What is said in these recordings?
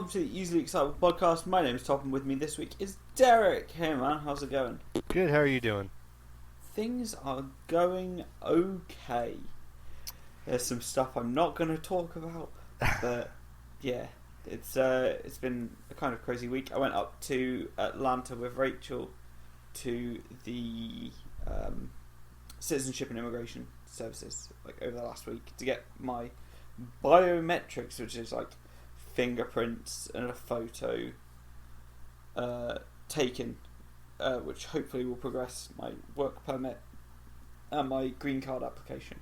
welcome to the Easily Excitable Podcast. My name is Top, and with me this week is Derek. Hey man, how's it going? Good, how are you doing? Things are going okay. There's some stuff I'm not going to talk about, but yeah, it's been a kind of crazy week. I went up to Atlanta with Rachel to the Citizenship and Immigration Services over the last week to get my biometrics, which is like fingerprints and a photo taken, which hopefully will progress my work permit and my green card application.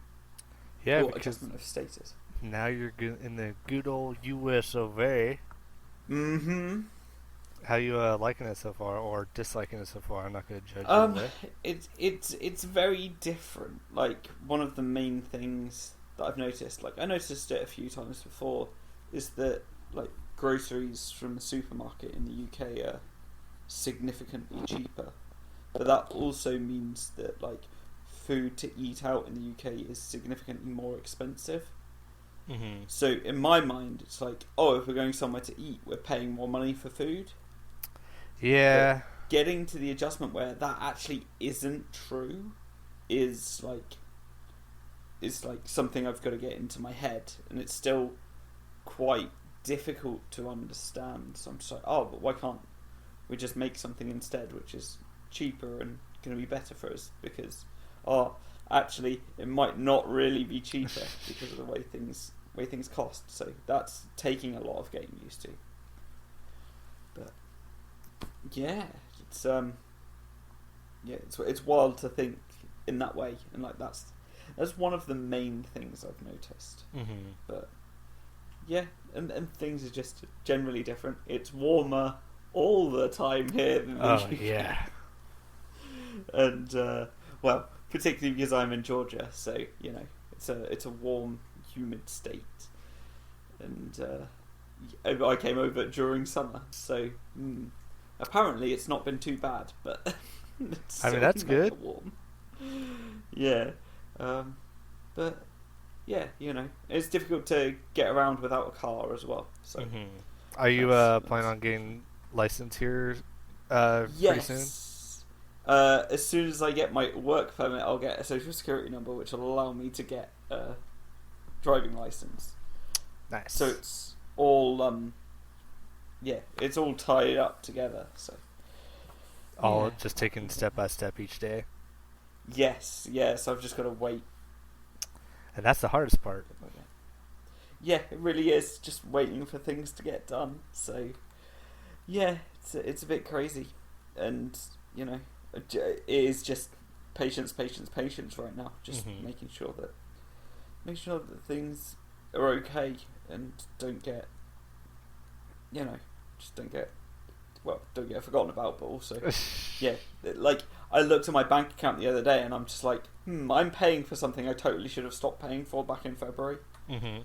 Yeah, or because adjustment of status. now you're in the good old US of A. Mm-hmm. How you liking it so far, or disliking it so far? I'm not going to judge you. It's very different. Like, one of the main things that I've noticed, like I noticed it a few times before, is that like groceries from the supermarket in the UK are significantly cheaper, but that also means that like food to eat out in the UK is significantly more expensive. Mm-hmm. So in my mind, it's like, oh, if we're going somewhere to eat, we're paying more money for food. Yeah. But getting to the adjustment where that actually isn't true is like something I've got to get into my head, and it's still quite difficult to understand. So I'm just like, oh, but why can't we just make something instead which is cheaper and going to be better for us? Because actually it might not really be cheaper because of the way things cost. So that's taking a lot of getting used to. But yeah, it's wild to think in that way, and like that's one of the main things I've noticed. Mm-hmm. But yeah, and things are just generally different. It's warmer all the time here than the UK. Yeah. And well, particularly because I'm in Georgia, so you know it's a warm, humid state. And I came over during summer, so apparently it's not been too bad. But I mean, that's good. Warm. Yeah, but yeah, it's difficult to get around without a car as well. So, Are you planning on getting licensed here pretty soon? As soon as I get my work permit, I'll get a social security number, which will allow me to get a driving license. Nice. So it's all it's all tied up together. So all just taking step by step each day. Yes. So I've just got to wait. And that's the hardest part. Yeah, it really is. Just waiting for things to get done. So, yeah, it's a bit crazy, and it is just patience right now. Just making sure that things are okay and don't get forgotten about. But also, yeah, like I looked at my bank account the other day and I'm just like, I'm paying for something I totally should have stopped paying for back in February. Mm-hmm.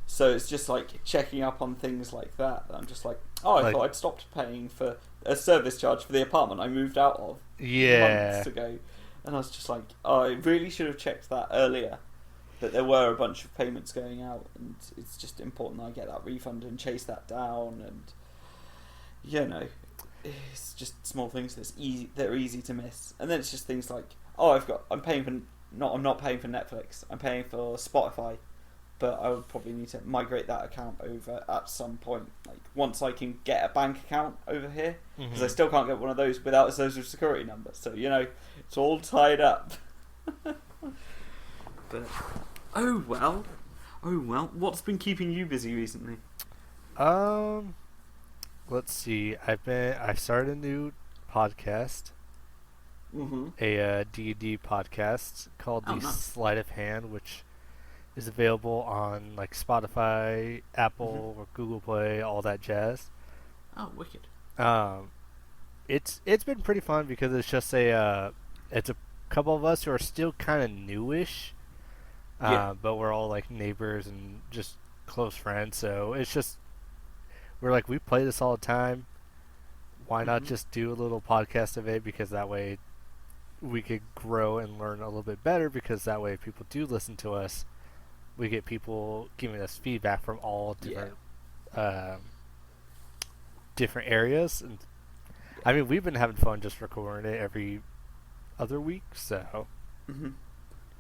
So it's just like checking up on things like that. I'm just like, I thought I'd stopped paying for a service charge for the apartment I moved out of months ago. And I was just like, I really should have checked that earlier, that there were a bunch of payments going out, and it's just important that I get that refund and chase that down. And it's just small things that are easy to miss. And then it's just things like, I'm not paying for Netflix, I'm paying for Spotify, but I would probably need to migrate that account over at some point, like once I can get a bank account over here, because I still can't get one of those without a social security number. So it's all tied up. But oh well, what's been keeping you busy recently? Let's see. I started a new podcast, a D&D podcast called the Sleight of Hand, which is available on like Spotify, Apple, or Google Play, all that jazz. Oh, wicked! It's been pretty fun because it's just it's a couple of us who are still kind of newish, but we're all like neighbors and just close friends. So it's just we play this all the time. Why not just do a little podcast of it? Because that way we could grow and learn a little bit better. Because that way, if people do listen to us, we get people giving us feedback from all different different areas. And I mean, we've been having fun just recording it every other week. So,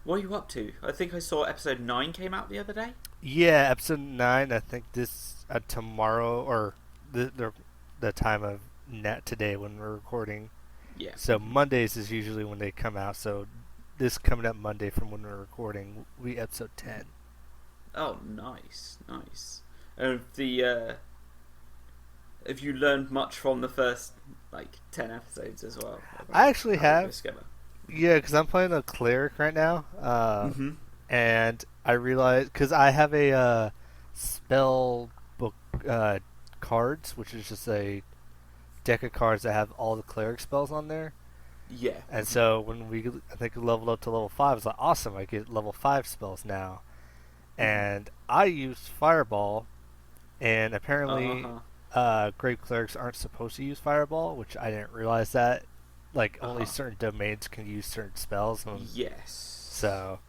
what are you up to? I think I saw episode 9 came out the other day. Yeah, episode 9. I think this tomorrow or the time of net today when we're recording. Yeah. So Mondays is usually when they come out. So this coming up Monday from when we're recording, we episode 10. Oh, nice. And have you learned much from the first 10 episodes as well? I actually have. Yeah, because I'm playing a cleric right now, and I realized because I have a spell book cards, which is just a deck of cards that have all the cleric spells on there. Yeah. And so when I think leveled up to level 5, it's like awesome. I get level 5 spells now, and I used Fireball, and apparently, Great Clerics aren't supposed to use Fireball, which I didn't realize that. Only certain domains can use certain spells. Yes. So,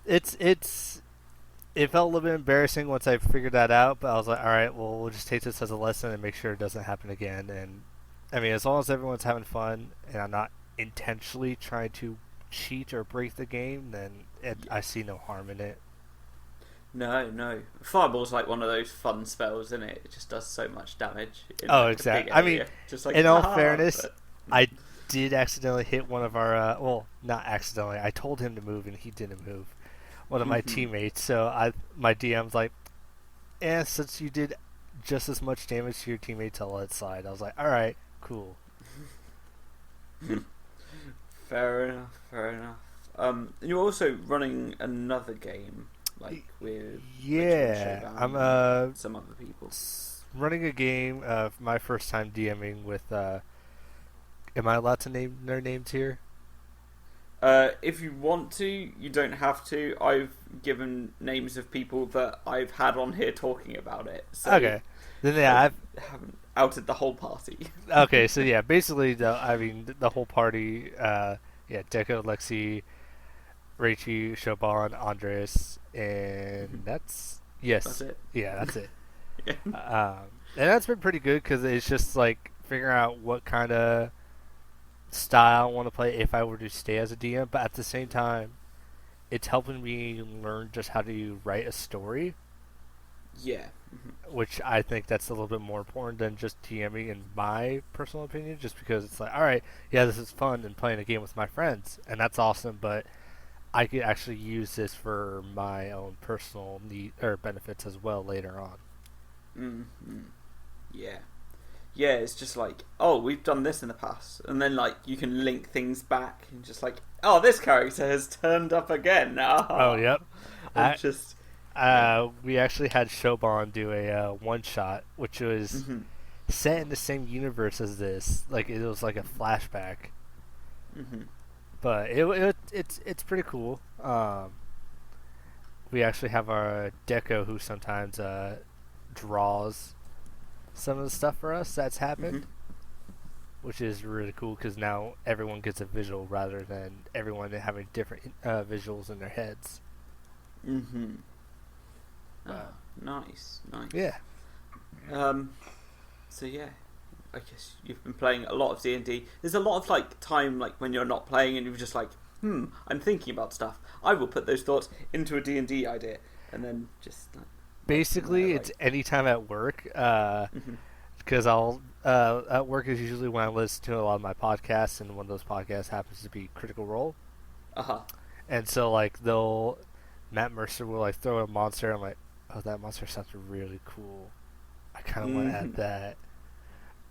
it felt a little bit embarrassing once I figured that out, but I was like, all right, well, we'll just take this as a lesson and make sure it doesn't happen again. And I mean, as long as everyone's having fun and I'm not intentionally trying to cheat or break the game, then I see no harm in it. No. Fireball's one of those fun spells, isn't it? It just does so much damage. Exactly. I mean, just in all fairness, I did accidentally hit one of our, well, not accidentally, I told him to move and he didn't move. One of my teammates, so my DM's like, since you did just as much damage to your teammates, I'll let it slide. I was like, alright, cool. Fair enough. You're also running another game, with I'm some other people. Running a game, my first time DMing with, am I allowed to name their names here? If you want to, you don't have to. I've given names of people that I've had on here talking about it. So okay. Then I haven't outed the whole party. Okay, so yeah, basically, the whole party, Deco, Lexi, Rachie, Shoban, Andres, and that's it. Yeah, that's it. Yeah. And that's been pretty good because it's just figuring out what kind of style I want to play if I were to stay as a DM, but at the same time, it's helping me learn just how to write a story. Yeah. Which I think that's a little bit more important than just DMing, in my personal opinion, just because it's alright, yeah, this is fun and playing a game with my friends, and that's awesome, but I could actually use this for my own personal need or benefits as well later on. Yeah. Yeah, it's just we've done this in the past, and then you can link things back and just this character has turned up again. Oh, yep. And we actually had Shoban do a one-shot, which was set in the same universe as this. It was like a flashback. But it's pretty cool. We actually have our Deco who sometimes draws some of the stuff for us that's happened, which is really cool because now everyone gets a visual rather than everyone having different visuals in their heads. Nice. Yeah. So yeah, I guess you've been playing a lot of D&D. There's a lot of time when you're not playing and you're just I'm thinking about stuff. I will put those thoughts into a D&D idea, and then just basically it's anytime at work. Because I'll at work is usually when I listen to a lot of my podcasts, and one of those podcasts happens to be Critical Role. And so Matt Mercer will throw a monster. I'm like, oh, that monster sounds really cool. I kind of want to add that.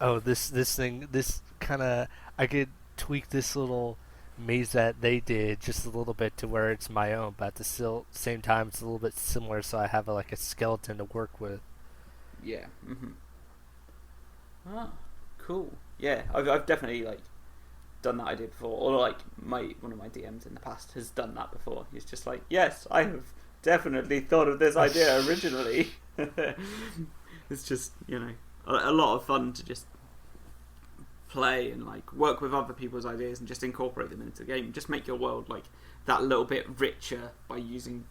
Oh, this thing, this kind of, I could tweak this little maze that they did just a little bit to where it's my own, but at the same time it's a little bit similar, so I have a skeleton to work with. Yeah. Cool. Yeah, I've definitely done that idea before, or one of my DMs in the past has done that before. He's just yes, I have definitely thought of this idea originally. It's just a lot of fun to just play and work with other people's ideas and just incorporate them into the game. Just make your world that little bit richer by using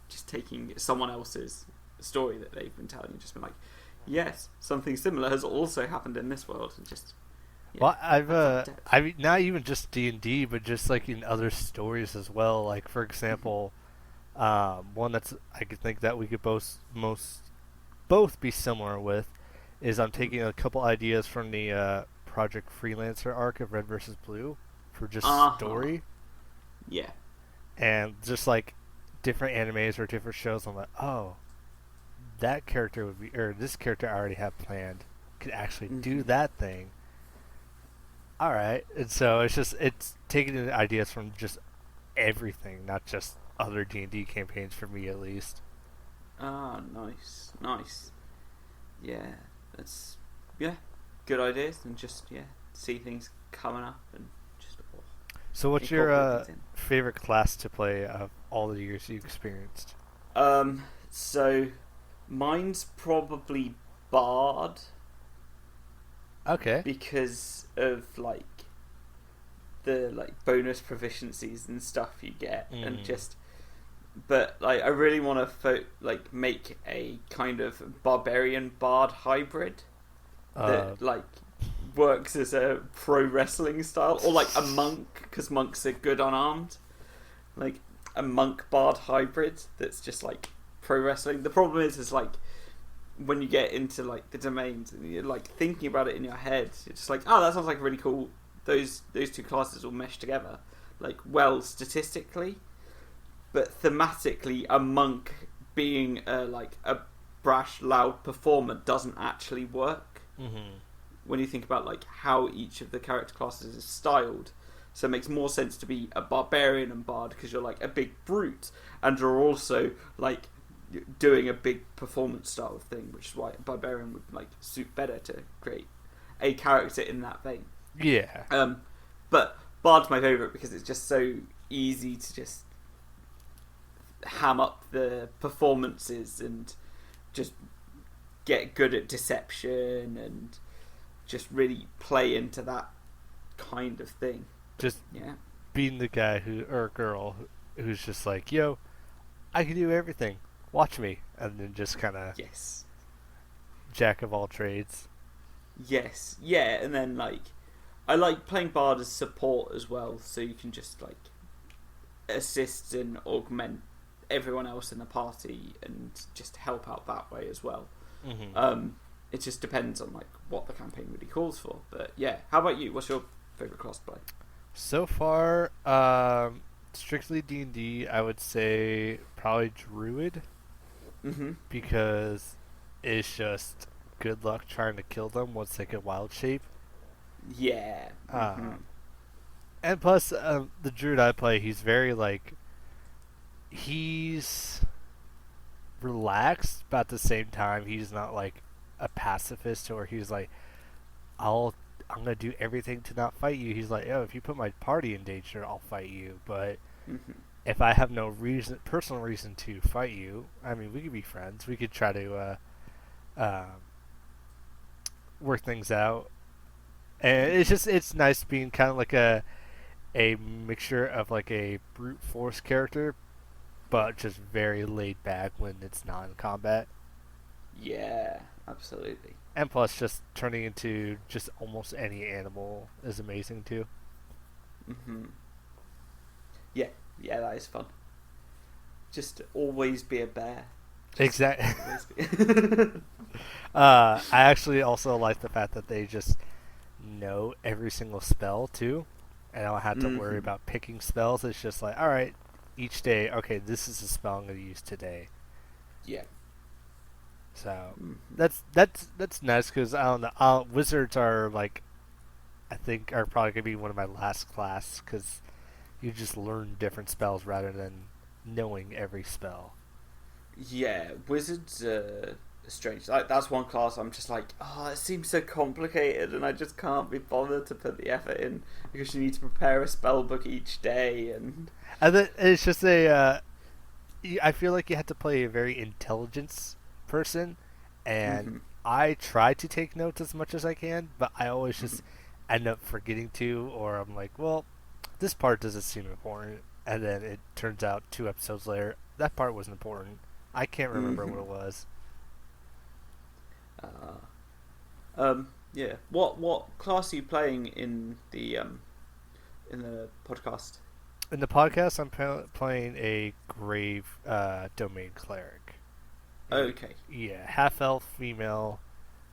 just taking someone else's story that they've been telling and just been yes, something similar has also happened in this world, and just. Yeah, well, I mean, not even just D&D, but just like in other stories as well. Like for example, one that's I could think that we could both be similar with is I'm taking a couple ideas from the Project Freelancer arc of Red versus Blue for just story. Yeah. And just like different animes or different shows, I'm like, oh, that character would be, or this character I already have planned could actually do that thing. All right, and so it's taking the ideas from just everything, not just other D&D campaigns for me at least. Ah, nice. Yeah, that's good ideas, and just see things coming up and just. So, what's your favorite class to play of all the years you've experienced? So mine's probably Bard. Okay. Because of the bonus proficiencies and stuff you get, and just. But I really want to make a kind of barbarian bard hybrid that works as a pro wrestling style, or like a monk, because monks are good unarmed. Like a monk bard hybrid that's just like pro wrestling. The problem is when you get into the domains and you're thinking about it in your head, it's just oh, that sounds really cool. Those two classes will mesh together statistically, but thematically, a monk being a brash, loud performer doesn't actually work. When you think about how each of the character classes is styled. So it makes more sense to be a barbarian and bard because you're a big brute, and you're also doing a big performance style thing, which is why a barbarian would suit better to create a character in that vein. Yeah. But Bard's my favourite because it's just so easy to just ham up the performances and just get good at deception and just really play into that kind of thing. Just being the guy or girl who's just yo, I can do everything. Watch me, and then just kind of jack of all trades. Yes, yeah, and then I like playing Bard as support as well, so you can just assist and augment everyone else in the party and just help out that way as well. It just depends on what the campaign really calls for. But yeah, how about you? What's your favorite class to play? So far, strictly D&D, I would say probably Druid. Because it's just good luck trying to kill them once they get wild shape. Yeah. And plus, the Druid I play, he's very he's relaxed, but at the same time, he's not a pacifist, or he's I'm gonna do everything to not fight you. He's oh, if you put my party in danger, I'll fight you. But if I have no personal reason to fight you, I mean, we could be friends. We could try to work things out. And it's nice being kind of a mixture of a brute force character, but just very laid back when it's not in combat. Yeah, absolutely. And plus, just turning into just almost any animal is amazing too. Yeah, that is fun. Just always be a bear. Exactly. I actually also like the fact that they just know every single spell too, and I don't have to worry about picking spells. It's just all right, each day, okay, this is the spell I'm going to use today. Yeah. So that's nice because I don't know. Wizards are I think are probably going to be one of my last class because you just learn different spells rather than knowing every spell. Yeah, wizards are strange. That's one class I'm just oh, it seems so complicated, and I just can't be bothered to put the effort in because you need to prepare a spell book each day, and then it's just I feel like you have to play a very intelligence person, and I try to take notes as much as I can, but I always just end up forgetting to, or I'm well, this part doesn't seem important, and then it turns out 2 episodes later that part wasn't important. I can't remember what it was. Yeah. What class are you playing in the podcast? In the podcast, I'm playing a grave domain cleric. Okay. Yeah, half elf female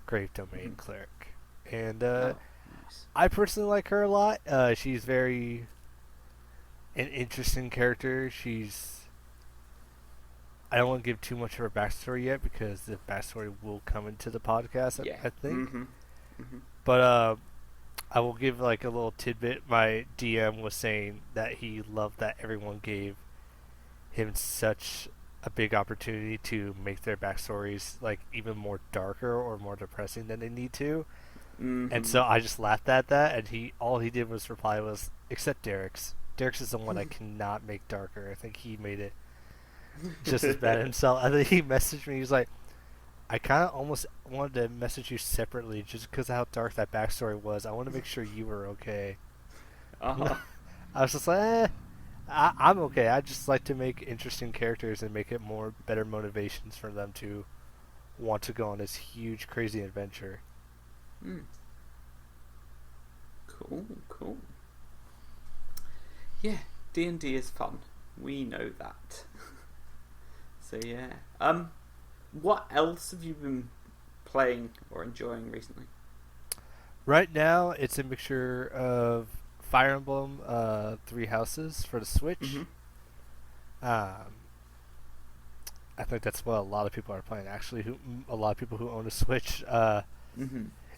grave domain cleric, and Nice. I personally like her a lot. She's very an interesting character. I don't want to give too much of her backstory yet because the backstory will come into the podcast. Yeah. I think. Mm-hmm. But I will give like a little tidbit. My DM was saying that he loved that everyone gave him such a big opportunity to make their backstories like even more darker or more depressing than they need to. Mm-hmm. And so I just laughed at that, and all he did was reply was, except DrHairz. DrHairz is the one I cannot make darker. I think he made it just as bad himself. I think he messaged me. He's like, I kind of almost wanted to message you separately just because of how dark that backstory was. I want to make sure you were okay. Uh-huh. I was just like, I'm okay. I just like to make interesting characters and make it better motivations for them to want to go on this huge, crazy adventure. Cool. Yeah, D&D is fun. We know that. So yeah. What else have you been playing or enjoying recently? Right now, it's a mixture of Fire Emblem, Three Houses for the Switch. Mm-hmm. I think that's what a lot of people are playing. Actually, a lot of people who own a Switch.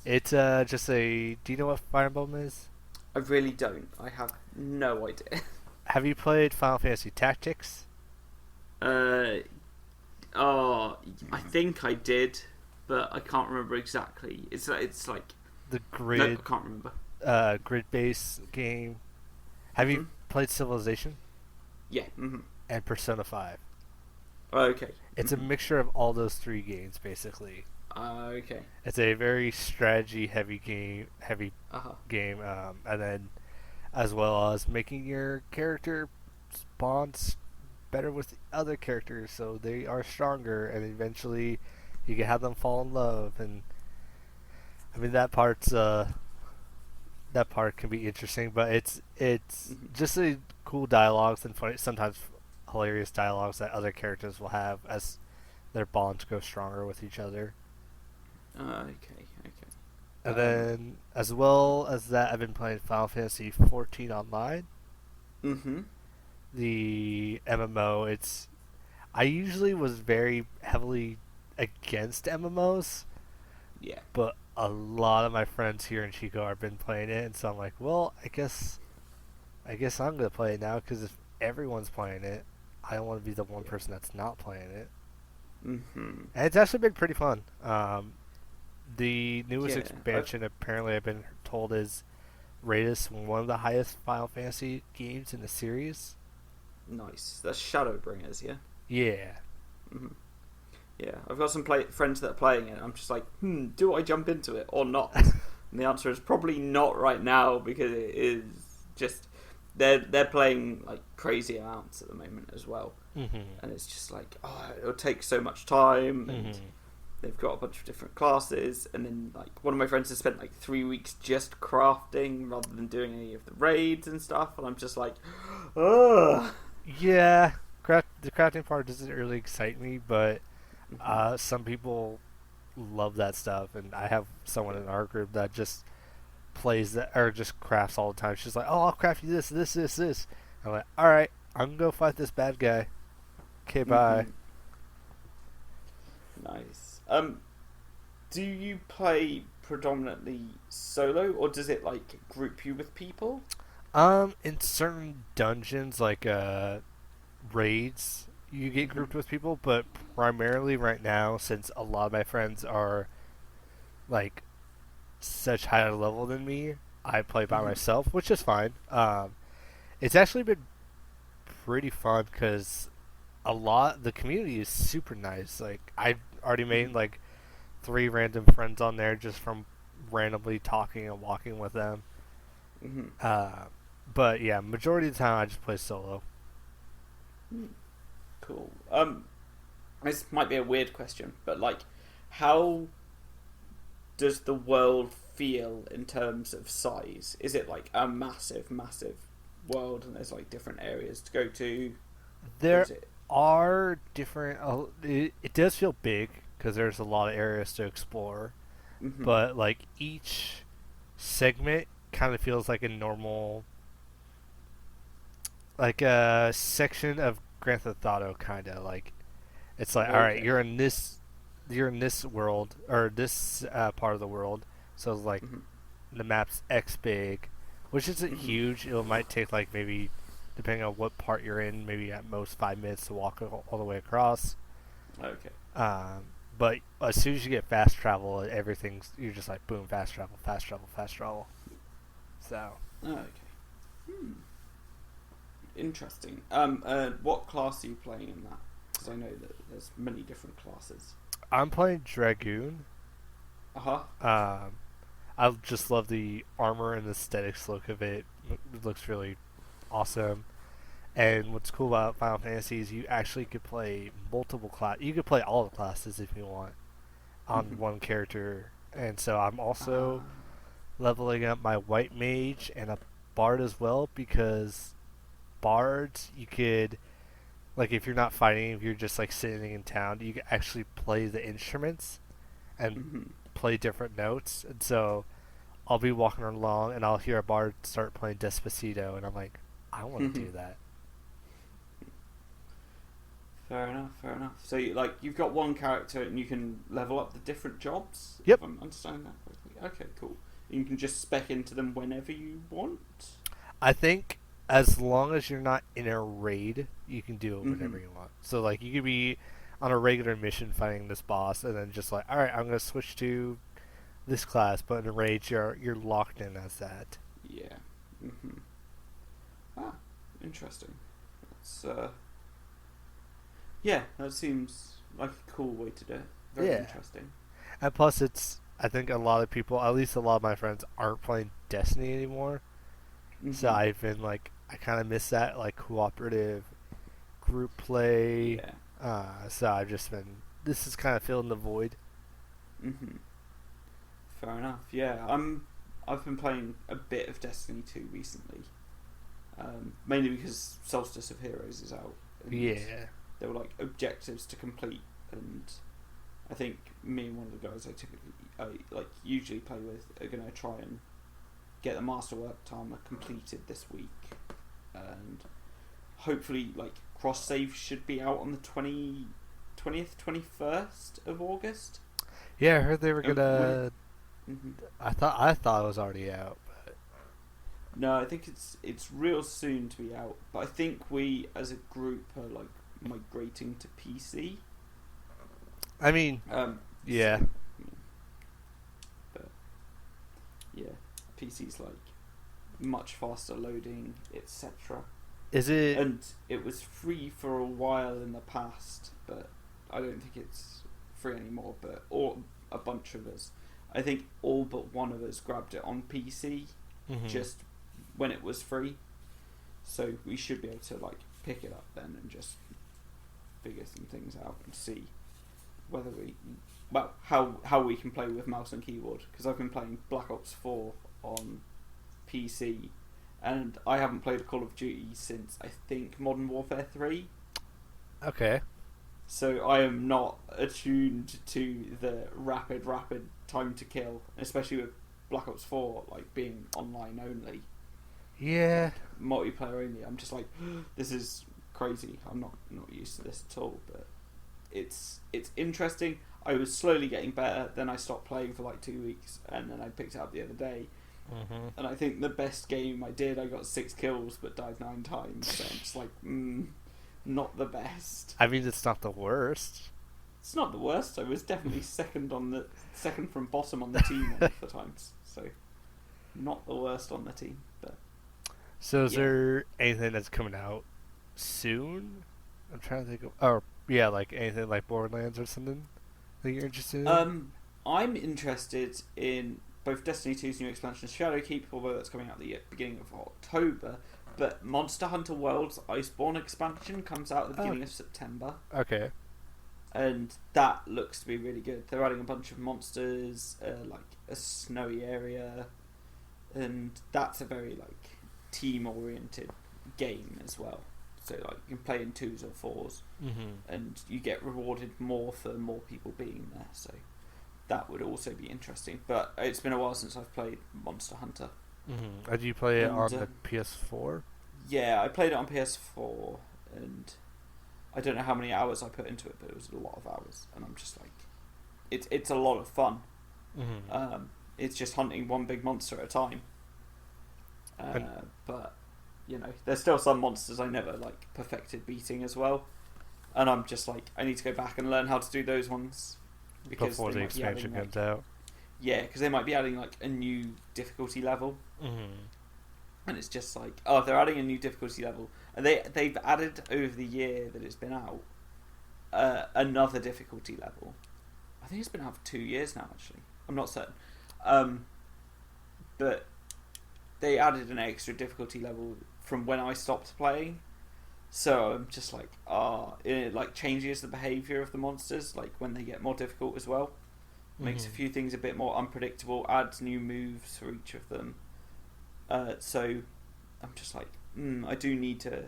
It's just a. Do you know what Fire Emblem is? I really don't. I have no idea. Have you played Final Fantasy Tactics? I think I did, but I can't remember exactly. It's like the grid. No, I can't remember. Grid-based game. Have you played Civilization? Yeah. And Persona 5. Okay. It's a mixture of all those three games, basically. Okay. It's a very strategy-heavy game, and then as well as making your character bonds better with other characters, so they are stronger, and eventually you can have them fall in love. And I mean that part can be interesting, but it's just a cool dialogues and funny, sometimes hilarious dialogues that other characters will have as their bonds go stronger with each other. Okay. And then, as well as that, I've been playing Final Fantasy 14 online. The MMO. I usually was very heavily against MMOs. Yeah. But a lot of my friends here in Chico have been playing it, and so I'm like, well, I guess I'm gonna play it now because if everyone's playing it, I don't want to be the one person that's not playing it. And it's actually been pretty fun. The newest expansion, apparently, I've been told is rated as one of the highest Final Fantasy games in the series. Nice. That's Shadowbringers, yeah? Yeah. Yeah, I've got some friends that are playing it, and I'm just like, do I jump into it or not? And the answer is probably not right now, because it is just... They're playing like crazy amounts at the moment as well. And it's just like, it'll take so much time, and they've got a bunch of different classes, and then like one of my friends has spent like 3 weeks just crafting rather than doing any of the raids and stuff, and I'm just like, ugh. Yeah, the crafting part doesn't really excite me, but some people love that stuff, and I have someone in our group that just plays that or just crafts all the time. She's like, I'll craft you this. I'm like, alright, I'm gonna go fight this bad guy. Okay, bye. Nice. Do you play predominantly solo, or does it like group you with people? In certain dungeons, like raids, you get grouped with people, but primarily right now, since a lot of my friends are like such higher level than me, I play by myself, which is fine. It's actually been pretty fun because the community is super nice. Like, I've already made like 3 random friends on there just from randomly talking and walking with them. But yeah, majority of the time I just play solo. Cool. This might be a weird question, but like, how does the world feel in terms of size? Is it like a massive, massive world, and there's like different areas to go to? There are different. It does feel big because there's a lot of areas to explore, but like each segment kind of feels like a normal, like a section of Grand Theft Auto, kind of like. It's like, all right, you're in this world or this part of the world, so it's like the map's X big, which isn't huge. It might take like maybe, depending on what part you're in, maybe at most 5 minutes to walk all the way across. Okay. But as soon as you get fast travel, you're just like boom, fast travel, fast travel, fast travel. So. Okay. Interesting. What class are you playing in that? Because I know that there's many different classes. I'm playing Dragoon. I just love the armor and the aesthetics look of it. It looks really awesome. And what's cool about Final Fantasy is you actually could play multiple classes. You could play all the classes if you want on one character. And so I'm also leveling up my white mage and a bard as well, because bards, you could, like, if you're not fighting, if you're just like sitting in town, you can actually play the instruments and play different notes. And so I'll be walking along and I'll hear a bard start playing Despacito, and I'm like, I want to do that. Fair enough. So you've got one character and you can level up the different jobs? Yep. If I'm understanding that correctly. Okay, cool. You can just spec into them whenever you want? I think as long as you're not in a raid, you can do it whenever you want. So like you could be on a regular mission fighting this boss, and then just like, all right, I'm gonna switch to this class. But in a raid, you're locked in as that. Yeah. Interesting. That's yeah, that seems like a cool way to do it. Very interesting. And plus, I think a lot of people, at least a lot of my friends, aren't playing Destiny anymore. So I've been like, I kind of miss that like cooperative group play. So I've just been, this is kind of filling the void. Fair enough. Yeah, I've been playing a bit of Destiny 2 recently, mainly because Solstice of Heroes is out. There were like objectives to complete, and I think me and one of the guys I usually play with are gonna try and get the Masterwork timer completed this week, and hopefully like cross save should be out on the 20th, 21st of August. Yeah, I heard they were gonna. I thought it was already out, but no, I think it's real soon to be out. But I think we as a group are like migrating to PC. I mean, yeah. So, but yeah, PC's like much faster loading, etc. Is it? And it was free for a while in the past, but I don't think it's free anymore. But a bunch of us, I think all but one of us grabbed it on PC just when it was free. So we should be able to like pick it up then and just figure some things out and see whether how we can play with mouse and keyboard, because I've been playing Black Ops 4 on PC and I haven't played a Call of Duty since I think Modern Warfare 3. Okay. So I am not attuned to the rapid time to kill, especially with Black Ops 4 like being online only. Yeah. Multiplayer only. I'm just like, this is crazy. I'm not used to this at all, but it's interesting. I was slowly getting better, then I stopped playing for like 2 weeks, and then I picked it up the other day. And I think the best game I did, I got 6 kills but died 9 times. So I'm just like, not the best. I mean, it's not the worst. It's not the worst. I was definitely second from bottom on the team one of the times. So not the worst on the team. But so is there anything that's coming out soon? I'm trying to think of, like anything like Borderlands or something that you're interested in? I'm interested in both Destiny 2's new expansion Shadowkeep, although that's coming out the beginning of October, but Monster Hunter World's Iceborne expansion comes out at the beginning of September. Okay. and that looks to be really good. They're adding a bunch of monsters, like a snowy area, and that's a very like team-oriented game as well. So like you can play in 2s or 4s, and you get rewarded more for more people being there. So that would also be interesting. But it's been a while since I've played Monster Hunter. Did you play it on the PS4? Yeah, I played it on PS4, and I don't know how many hours I put into it, but it was a lot of hours, and I'm just like, it's a lot of fun. It's just hunting one big monster at a time. But you know, there's still some monsters I never like perfected beating as well, and I'm just like, I need to go back and learn how to do those ones before the expansion comes out. Yeah, because they might be adding like a new difficulty level, and it's just like, oh, if they're adding a new difficulty level, and they've added over the year that it's been out another difficulty level. I think it's been out for 2 years now. Actually, I'm not certain, but they added an extra difficulty level from when I stopped playing. So I'm just like, it like changes the behaviour of the monsters, like when they get more difficult as well. Makes a few things a bit more unpredictable, adds new moves for each of them. So I'm just like, I do need to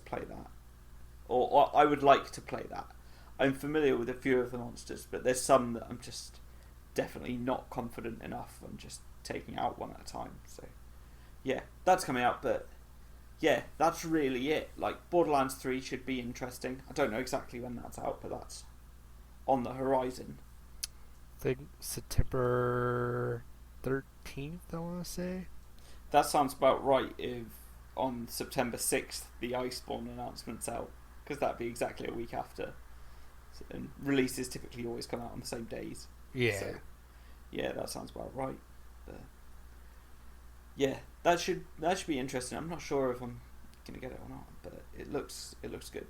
play that. Or I would like to play that. I'm familiar with a few of the monsters, but there's some that I'm just definitely not confident enough. I'm just taking out one at a time. So yeah, that's coming out, but yeah, that's really it. Like Borderlands 3 should be interesting. I don't know exactly when that's out, but that's on the horizon. I think September 13th, I want to say. That sounds about right. If on September 6th the Iceborne announcement's out, because that'd be exactly a week after. And releases typically always come out on the same days. Yeah. So, yeah, that sounds about right. But yeah, that should be interesting. I'm not sure if I'm gonna get it or not, but it looks good.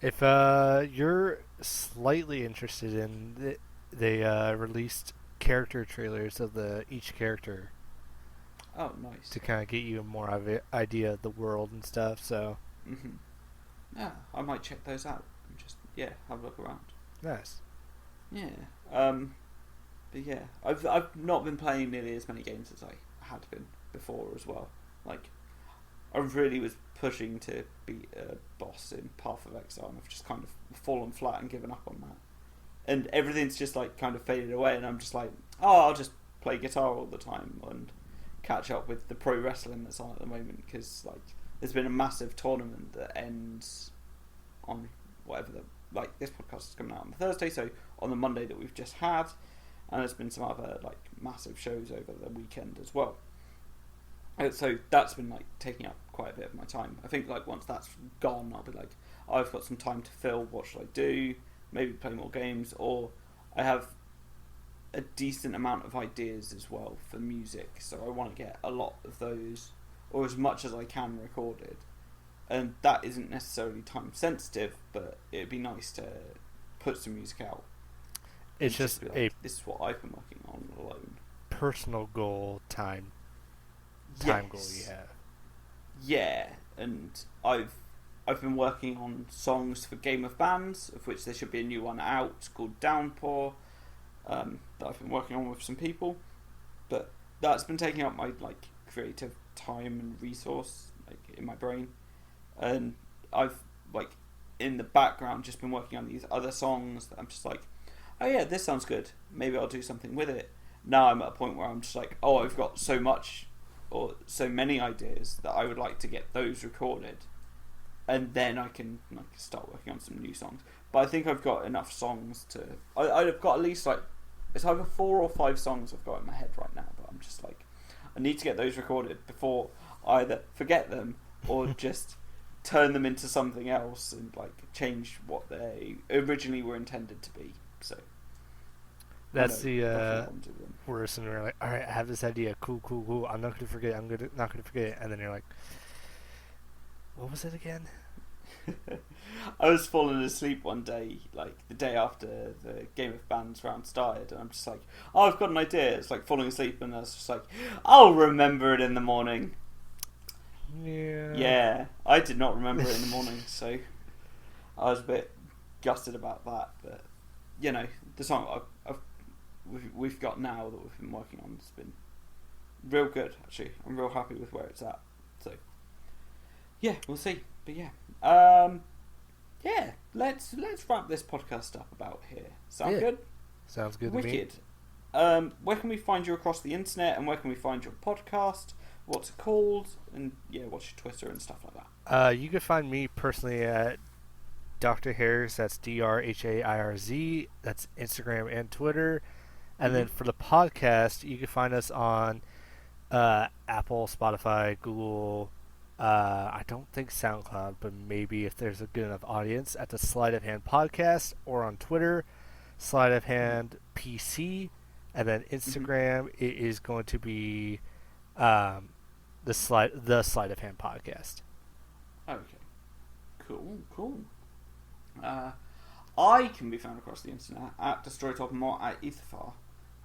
If you're slightly interested in they released character trailers of each character. Oh, nice. To kind of get you a more idea of the world and stuff. So. Yeah, I might check those out and just have a look around. Nice. Yeah. But yeah, I've not been playing nearly as many games as I had been before as well. Like, I really was pushing to beat a boss in Path of Exile, and I've just kind of fallen flat and given up on that. And everything's just like kind of faded away, and I'm just like, I'll just play guitar all the time and catch up with the pro wrestling that's on at the moment, because like there's been a massive tournament that ends on whatever this podcast is coming out on Thursday, so on the Monday that we've just had, and there's been some other like massive shows over the weekend as well. So that's been like taking up quite a bit of my time. I think like once that's gone, I'll be like, I've got some time to fill. What should I do? Maybe play more games, or I have a decent amount of ideas as well for music, so I want to get a lot of those, or as much as I can, recorded. And that isn't necessarily time sensitive, but it'd be nice to put some music out. It's just like, this is what I've been working on alone. Personal goal, time goal you have. Yeah, and I've been working on songs for Game of Bands, of which there should be a new one out called Downpour, that I've been working on with some people, but that's been taking up my like creative time and resource like in my brain, and I've like in the background just been working on these other songs that I'm just like, oh yeah, this sounds good, maybe I'll do something with it. Now I'm at a point where I'm just like, I've got so much or so many ideas that I would like to get those recorded, and then I can like start working on some new songs. But I think I've got enough songs to I've got at least like, it's either 4 or 5 songs I've got in my head right now, but I'm just like, I need to get those recorded before I either forget them or just turn them into something else and like change what they originally were intended to be. So that's the worst, and we're like, all right, I have this idea, cool, I'm not gonna forget it, and then you're like, what was it again? I was falling asleep one day, like the day after the Game of Bands round started, and I'm just like, I've got an idea. It's like falling asleep, and I was just like, I'll remember it in the morning. Yeah, I did not remember it in the morning, so I was a bit gutted about that. But you know, the song we've got now that we've been working on has been real good. Actually, I'm real happy with where it's at. So yeah, we'll see. But yeah, let's wrap this podcast up about here. Sound good? Sounds good Wicked. to me. Where can we find you across the internet, and where can we find your podcast? What's it called? And yeah, what's your Twitter and stuff like that? You can find me personally at DrHairz. That's DrHairz. That's Instagram and Twitter. And then for the podcast, you can find us on Apple, Spotify, Google. I don't think SoundCloud, but maybe if there's a good enough audience, at the Sleight of Hand Podcast, or on Twitter, Sleight of Hand PC, and then Instagram it is going to be the Sleight of Hand Podcast. Okay, cool. I can be found across the internet at DestroyTopMod at Ithafar.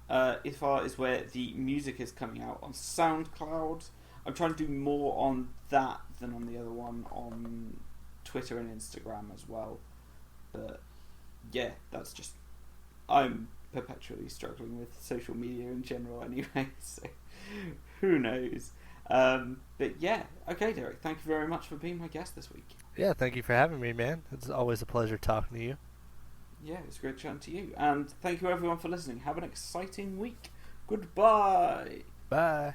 Ithafar is where the music is coming out on SoundCloud. I'm trying to do more on that than on the other one on Twitter and Instagram as well. But yeah, that's just... I'm perpetually struggling with social media in general anyway, so who knows. But yeah, okay, Derek, thank you very much for being my guest this week. Yeah, thank you for having me, man. It's always a pleasure talking to you. Yeah, it's great chatting to you. And thank you everyone for listening. Have an exciting week. Goodbye. Bye.